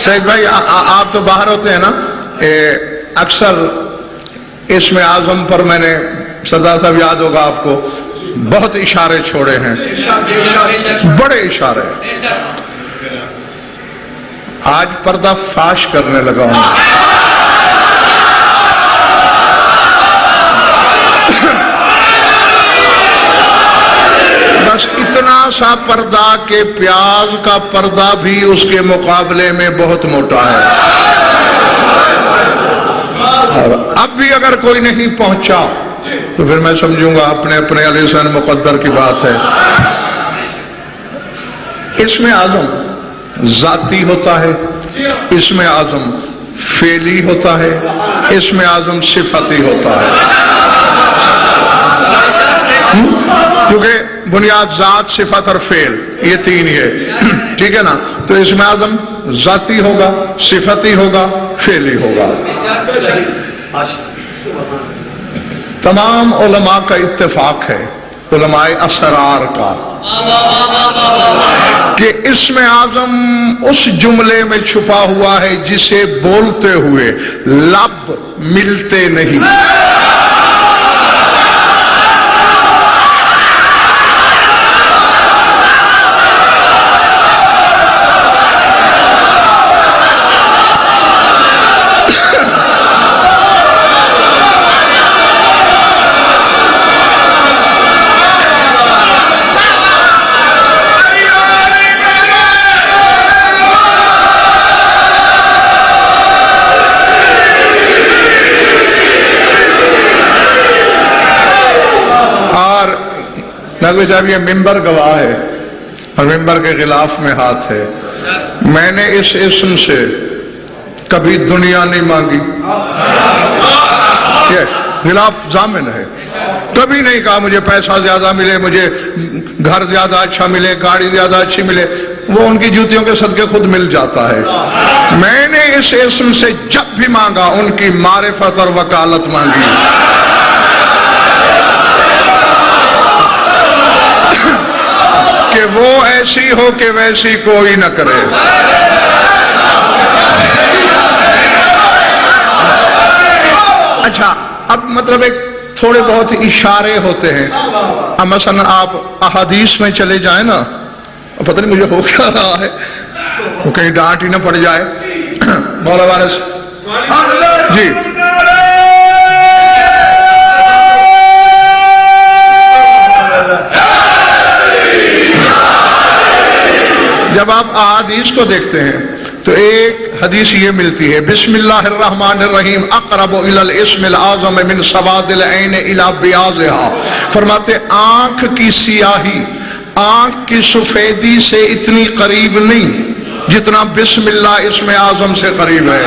سید بھائی آپ تو باہر ہوتے ہیں نا، اکثر اسم اعظم پر میں نے سردار صاحب یاد ہوگا آپ کو بہت اشارے چھوڑے ہیں، بڑے اشارے۔ آج پردہ فاش کرنے لگا ہوں۔ بس اتنا سا پردہ کہ پیاز کا پردہ بھی اس کے مقابلے میں بہت موٹا ہے۔ اب بھی اگر کوئی نہیں پہنچا تو پھر میں سمجھوں گا اپنے اپنے علیہ السلام مقدر کی بات ہے۔ اسم اعظم ذاتی ہوتا ہے، اسم اعظم فعلی ہوتا ہے، اسم اعظم صفتی ہوتا ہے۔ کیونکہ بنیاد ذات، صفت اور فعل یہ تین ہی ہے، ٹھیک ہے نا؟ تو اسم اعظم ذاتی ہوگا، صفتی ہوگا، فعلی ہوگا۔ تمام علماء کا اتفاق ہے، علماء اسرار کا، کہ اسم اعظم اس جملے میں چھپا ہوا ہے جسے بولتے ہوئے لب ملتے نہیں۔ نقوی صاحب یہ ممبر گواہ ہے اور ممبر کے خلاف میں ہاتھ ہے۔ میں نے اس اسم سے کبھی دنیا نہیں مانگی، یہ خلاف ضامن ہے۔ کبھی نہیں کہا مجھے پیسہ زیادہ ملے، مجھے گھر زیادہ اچھا ملے، گاڑی زیادہ اچھی ملے، وہ ان کی جوتیوں کے صدقے خود مل جاتا ہے۔ میں نے اس اسم سے جب بھی مانگا ان کی معرفت اور وکالت مانگی، کہ وہ ایسی ہو کہ ویسی کوئی نہ کرے۔ اچھا، اب مطلب ایک تھوڑے بہت اشارے ہوتے ہیں۔ اب مثلا آپ احادیث میں چلے جائیں نا، پتہ نہیں مجھے ہو کیا رہا ہے، وہ کہیں ڈانٹ ہی نہ پڑ جائے۔ مولا وارث جی، جب آپ احادیث کو دیکھتے ہیں تو ایک حدیث یہ ملتی ہے، بسم اللہ الرحمن الرحیم اقرب الی الاسم الاعظم من سواد العین الی بیاضها، فرماتے آنکھ کی سیاہی آنکھ کی سفیدی سے اتنی قریب نہیں جتنا بسم اللہ اسم اعظم سے قریب ہے۔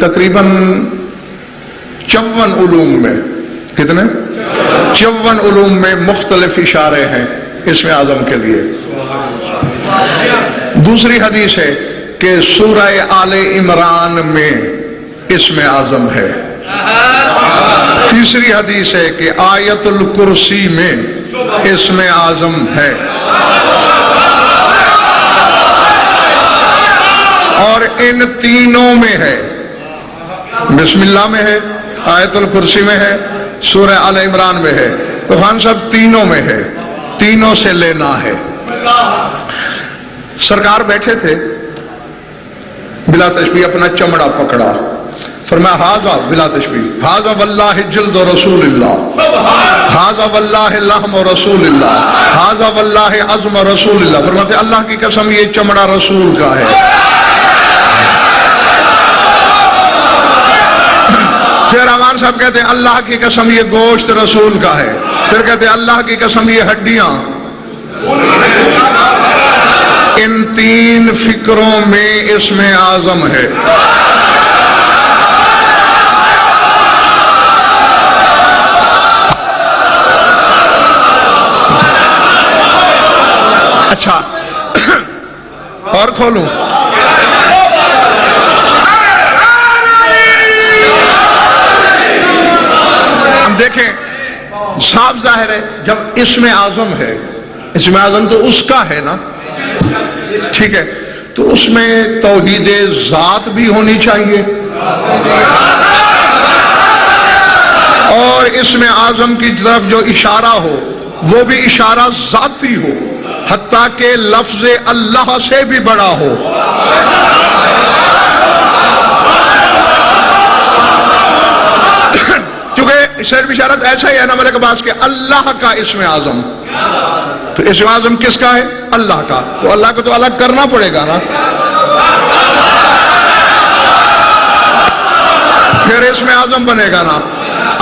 تقریباً 54 علوم میں، کتنے 54 علوم میں مختلف اشارے ہیں اسم اعظم کے لیے۔ دوسری حدیث ہے کہ سورہ آل عمران میں اسم اعظم ہے۔ تیسری حدیث ہے کہ آیت الکرسی میں اسم اعظم ہے، اور ان تینوں میں ہے، بسم اللہ میں ہے، آیت الکرسی میں ہے، سورہ آل عمران میں ہے۔ تو خان صاحب تینوں میں ہے، تینوں سے لینا ہے۔ سرکار بیٹھے تھے، بلا تشبیہ اپنا چمڑا پکڑا، فرمایا ہاذا بلا تشبیہ، ہاذا واللہ جلد رسول اللہ، ہاذا واللہ لحم رسول اللہ، ہاذا واللہ عظم رسول اللہ، فرماتے اللہ کی قسم یہ چمڑا رسول کا ہے۔ پھر امان صاحب کہتے ہیں اللہ کی قسم یہ گوشت رسول کا ہے، پھر کہتے ہیں اللہ کی قسم یہ ہڈیاں۔ ان تین فکروں میں اسم اعظم ہے۔ اچھا اور کھولوں، صاف ظاہر ہے جب اسم اعظم ہے، اسم اعظم تو اس کا ہے نا، ٹھیک ہے، تو اس میں توحید ذات بھی ہونی چاہیے اور اسم اعظم کی طرف جو اشارہ ہو وہ بھی اشارہ ذاتی ہو، حتیٰ کہ لفظ اللہ سے بھی بڑا ہو۔ چونکہ شعر بشارت ایسا ہی ہے نا ملک عباس کے اللہ کا اسم اعظم، تو اسم اعظم کس کا ہے؟ اللہ کا، تو اللہ کو تو الگ کرنا پڑے گا نا، پھر اسم اعظم بنے گا نا۔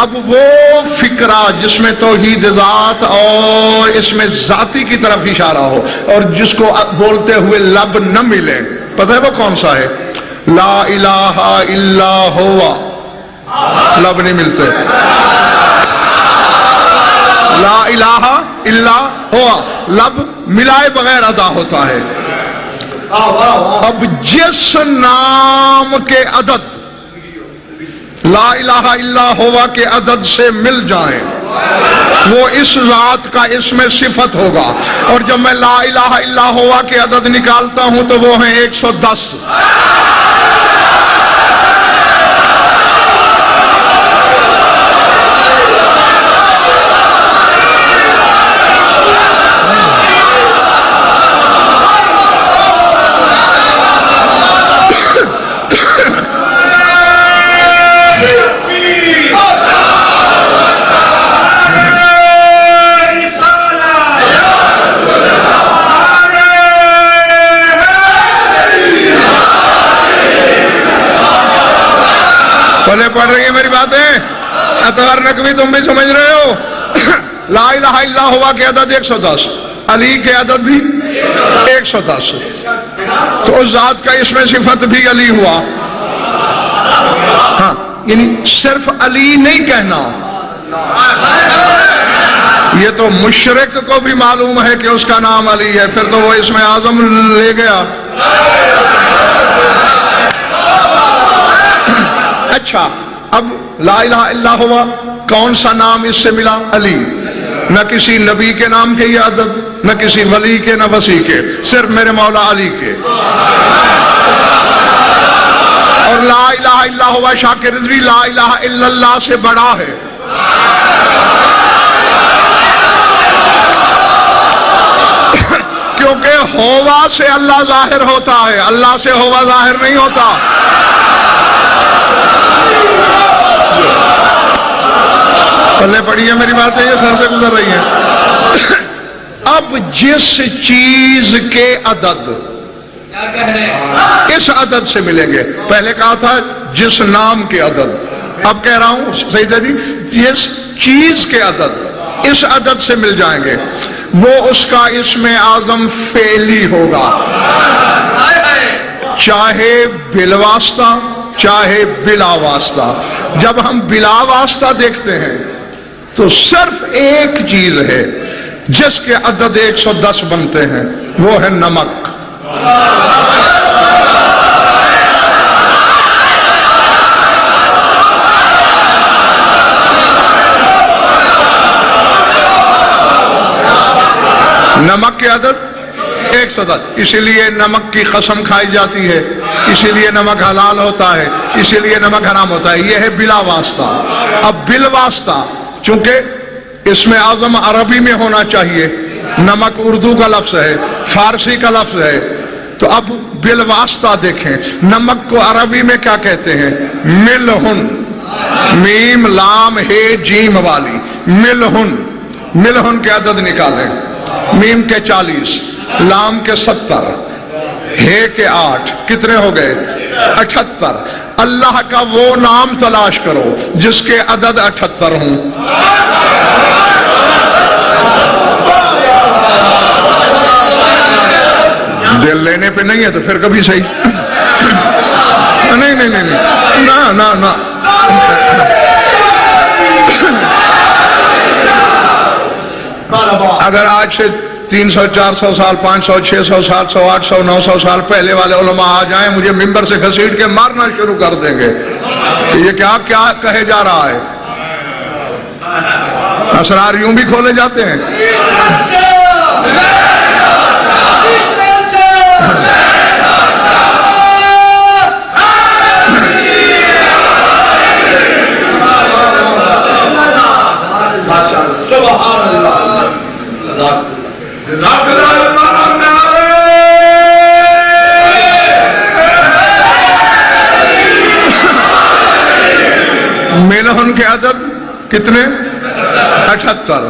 اب وہ فکرہ جس میں توحید ذات اور اس میں ذاتی کی طرف اشارہ ہو اور جس کو بولتے ہوئے لب نہ ملے، پتہ ہے وہ کون سا ہے؟ لا الہ الا ہوا، لب نہیں ملتے، لا الہ الا ہوا لب ملائے بغیر ادا ہوتا ہے۔ اب جس نام کے عدد لا الہ الا ہوا کے عدد سے مل جائیں وہ اس ذات کا اسم صفت ہوگا، اور جب میں لا الہ الا ہوا کے عدد نکالتا ہوں تو وہ ہیں 110۔ پڑھ رہی ہیں میری باتیں؟ اطہار نقوی تم بھی سمجھ رہے ہو؟ لا الہ الا ہوا کے عدد 110، علی کے عدد بھی 110، تو اس ذات کا اسم صفت بھی علی ہوا۔ ہاں، یعنی صرف علی نہیں کہنا، یہ تو مشرک کو بھی معلوم ہے کہ اس کا نام علی ہے، پھر تو وہ اسم اعظم لے گیا۔ اچھا، اب لا الہ الا ہوا کون سا نام اس سے ملا؟ علی، نہ کسی نبی کے نام کے یہ عدد، نہ کسی ولی کے، نہ وسیع کے، صرف میرے مولا علی کے۔ اور لا الہ الا ہوا شاکر رضوی لا الہ الا اللہ سے بڑا ہے۔ کیونکہ ہوا سے اللہ ظاہر ہوتا ہے، اللہ سے ہوا ظاہر نہیں ہوتا۔ پلے پڑی ہے میری باتیں، یہ سر سے گزر رہی ہیں۔ اب جس چیز کے عدد اس عدد سے ملیں گے، پہلے کہا تھا جس نام کے عدد، اب کہہ رہا ہوں سیدہ جی جس چیز کے عدد اس عدد سے مل جائیں گے وہ اس کا اسم اعظم فعلی ہوگا، چاہے بالواسطہ چاہے بلا واسطہ۔ جب ہم بلا واسطہ دیکھتے ہیں تو صرف ایک چیز ہے جس کے عدد 110 بنتے ہیں، وہ ہے نمک۔ نمک کے عدد 110، اسی لیے نمک کی قسم کھائی جاتی ہے، اسی لیے نمک حلال ہوتا ہے، اسی لیے نمک حرام ہوتا ہے، یہ ہے بلا واسطہ۔ اب بالواسطہ چونکہ اسم اعظم عربی میں ہونا چاہیے، نمک اردو کا لفظ ہے، فارسی کا لفظ ہے، تو اب بالواسطہ دیکھیں نمک کو عربی میں کیا کہتے ہیں؟ ملہن، میم لام ہے جیم والی، ملہن۔ ملہن کے عدد نکالیں، میم کے 40، لام کے 70، ہے کے 8، کتنے ہو گئے؟ 78۔ اللہ کا وہ نام تلاش کرو جس کے عدد 78 ہوں۔ دل لینے پہ نہیں ہے تو پھر کبھی صحیح نہیں نہیں نہیں نہیں نہ نہ اگر آج سے 300 400 سال 500 600 700 800 900 سال پہلے والے علماء آ جائیں مجھے ممبر سے گھسیٹ کے مارنا شروع کر دیں گے کہ یہ کیا کہے جا رہا ہے۔ اسرار یوں بھی کھولے جاتے ہیں. ملہن کے عدد کتنے؟ 78.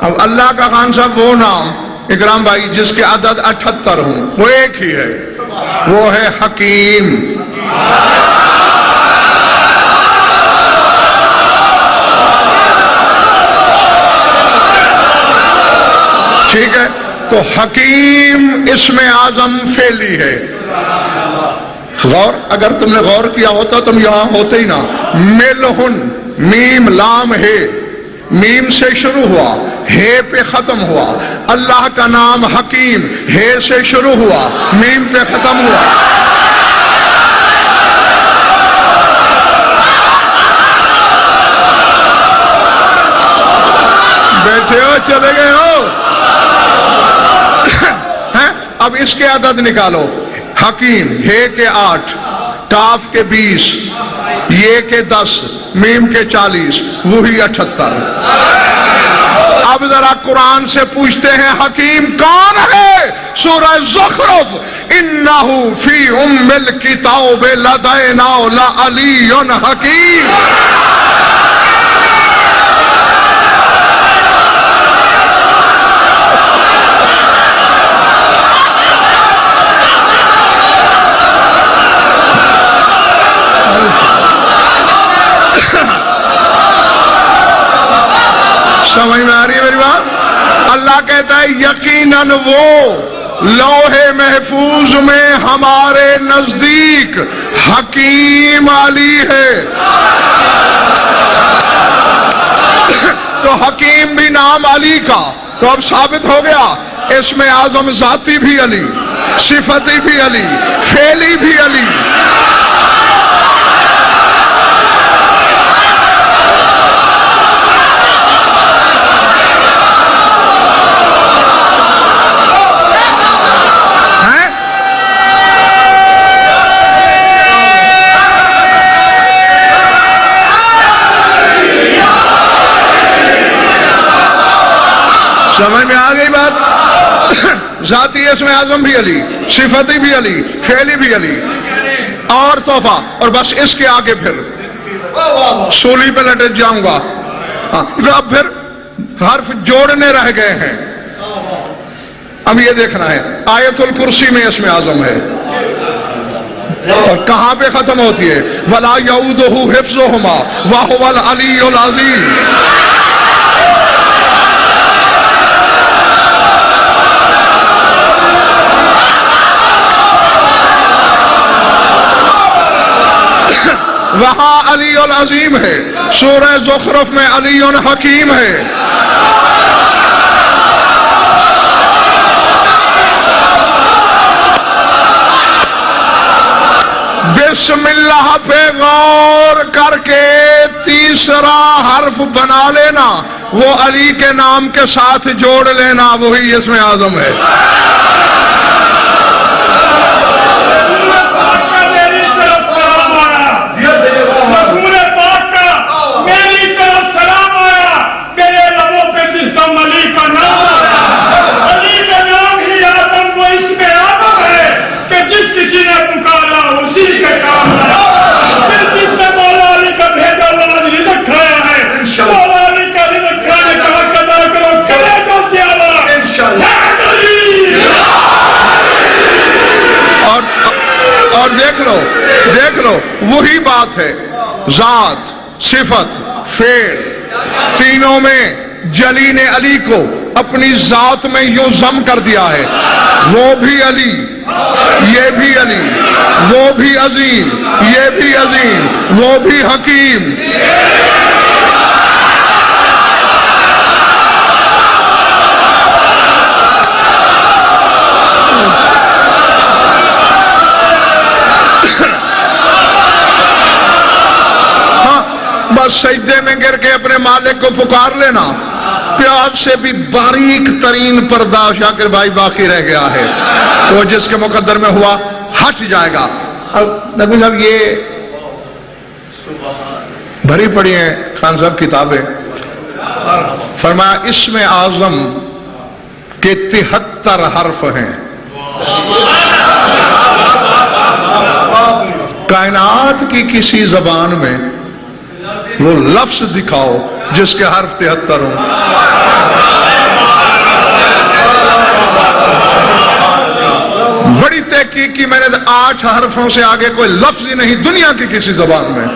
اب اللہ کا خان صاحب وہ نام اکرام بھائی جس کے عدد 78 ہوں وہ ایک ہی ہے، وہ ہے حکیم. ٹھیک ہے، تو حکیم اسم اعظم فعلی ہے. غور اگر تم نے غور کیا ہوتا تم یہاں ہوتے ہی نہ. ملہن میم لام ہے، میم سے شروع ہوا ہے پہ ختم ہوا. اللہ کا نام حکیم ہے سے شروع ہوا میم پہ ختم ہوا. بیٹھے ہو چلے گئے ہو. اب اس کے عدد نکالو. حکیم ہے کے 8، کاف کے 20، یہ کے 10، میم کے 40، وہی 78. اب ذرا قرآن سے پوچھتے ہیں حکیم کون ہے؟ سورہ زخرف، انہو فی ام الکتاب لدینا لعلی حکیم. سمجھ میں آ رہی ہے میری بات؟ اللہ کہتا ہے یقیناً وہ لوح محفوظ میں ہمارے نزدیک حکیم علی ہے. تو حکیم بھی نام علی کا، تو اب ثابت ہو گیا اسم اعظم ذاتی بھی علی، صفتی بھی علی، فعلی بھی علی. سمجھ میں آ گئی بات؟ ذاتی اسم اعظم بھی علی، صفتی بھی علی، فعلی بھی علی. اور تحفہ، اور بس اس کے آگے پھر سولی پہ لٹک جاؤں گا. اب پھر حرف جوڑنے رہ گئے ہیں. اب یہ دیکھنا ہے آیت الکرسی میں اسم اعظم ہے، اور کہاں پہ ختم ہوتی ہے؟ وَلَا يَعُودُهُ حِفْظُهُمَا وَهُوَ الْعَلِيُّ الْعَظِيمُ. وہاں علی العظیم ہے، سورہ زخرف میں علی حکیم ہے. بسم اللہ پہ غور کر کے تیسرا حرف بنا لینا، وہ علی کے نام کے ساتھ جوڑ لینا، وہی اسم اعظم ہے. اور دیکھ لو وہی بات ہے، ذات، صفت، فعل تینوں میں جلی نے علی کو اپنی ذات میں یوں ضم کر دیا ہے. وہ بھی علی، یہ بھی علی، وہ بھی عظیم، یہ بھی عظیم، وہ بھی حکیم. بس سجدے میں گر کے اپنے مالک کو پکار لینا، پیاز سے بھی باریک ترین پردہ شاکر بھائی باقی رہ گیا ہے، وہ جس کے مقدر میں ہوا ہٹ جائے گا۔ اب نبی صاحب یہ بھری پڑی ہیں خان صاحب کتابیں، فرمایا اسم اعظم کے 73 حرف ہیں۔ کائنات کی کسی زبان میں وہ لفظ دکھاؤ جس کے حرف 73 ہوں۔ بڑی تحقیق کی میں نے، 8 حرفوں سے آگے کوئی لفظ ہی نہیں دنیا کی کسی زبان میں،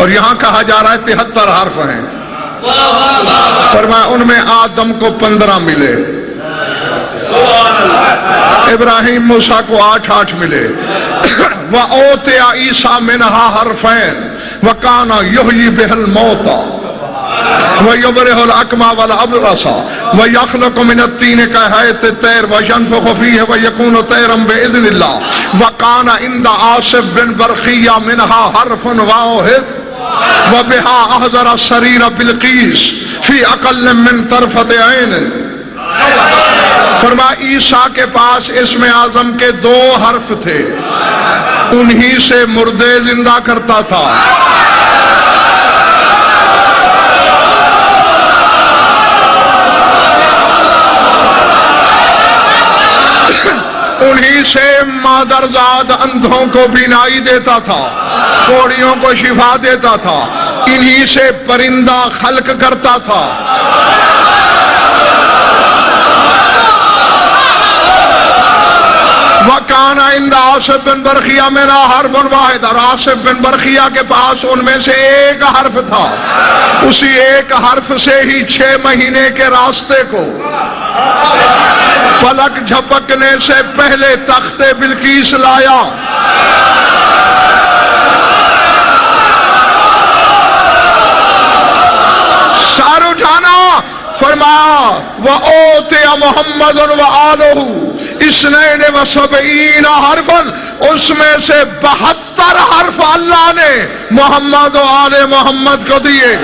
اور یہاں کہا جا رہا ہے 73 حرف ہیں۔ فرمایا ان میں آدم کو 15 ملے، ابراہیم موسیٰ کو 8 ملے، وَأُوتِيَ عِيسَىٰ مِنْهَا حَرْفَيْنِ وَكَانَ يُحْيِي بِهِ الْمَوْتَىٰ وَيُبْرِئُ الْأَكْمَهَ وَالْأَبْرَصَ وَيَخْلُقُ مِنَ الطِّينِ كَهَيْئَةِ الطَّيْرِ وَيَنفُخُ فِيهِ وَيَكُونُ طَيْرًا بِإِذْنِ اللَّهِ وَكَانَ عِندَ عَاصِفٍ بن برقیہ مِنْهَا حَرْفٌ وَاحِدٌ وَبِهَا أَحْضَرَ السَّرِيرَ بِلْقِيسَ فِي أَقَلَّ مِنْ طَرْفَةِ عَيْنٍ۔ فرمایا عیسیٰ کے پاس اسم اعظم کے 2 حرف تھے، انہی سے مردے زندہ کرتا تھا۔ انہی سے مادرزاد اندھوں کو بینائی دیتا تھا، کوڑیوں کو شفا دیتا تھا، انہی سے پرندہ خلق کرتا تھا۔ وَكَانَ عِندَ عَاصِفٍ بن برقیہ مِنْهَا حَرْفٌ وَاحِدٌ، اور عاصف بن برقیہ کے پاس ان میں سے 1 حرف تھا، اسی 1 حرف سے ہی 6 مہینے کے راستے کو پلک جھپکنے سے پہلے تخت بلقیس لایا۔ سار اٹھانا، فرمایا وَأُوتِيَ مُحَمَّدٌ وَآلُهُ 72 حرفاً، اس میں سے 72 حرف اللہ نے محمد و آل محمد کو دیے۔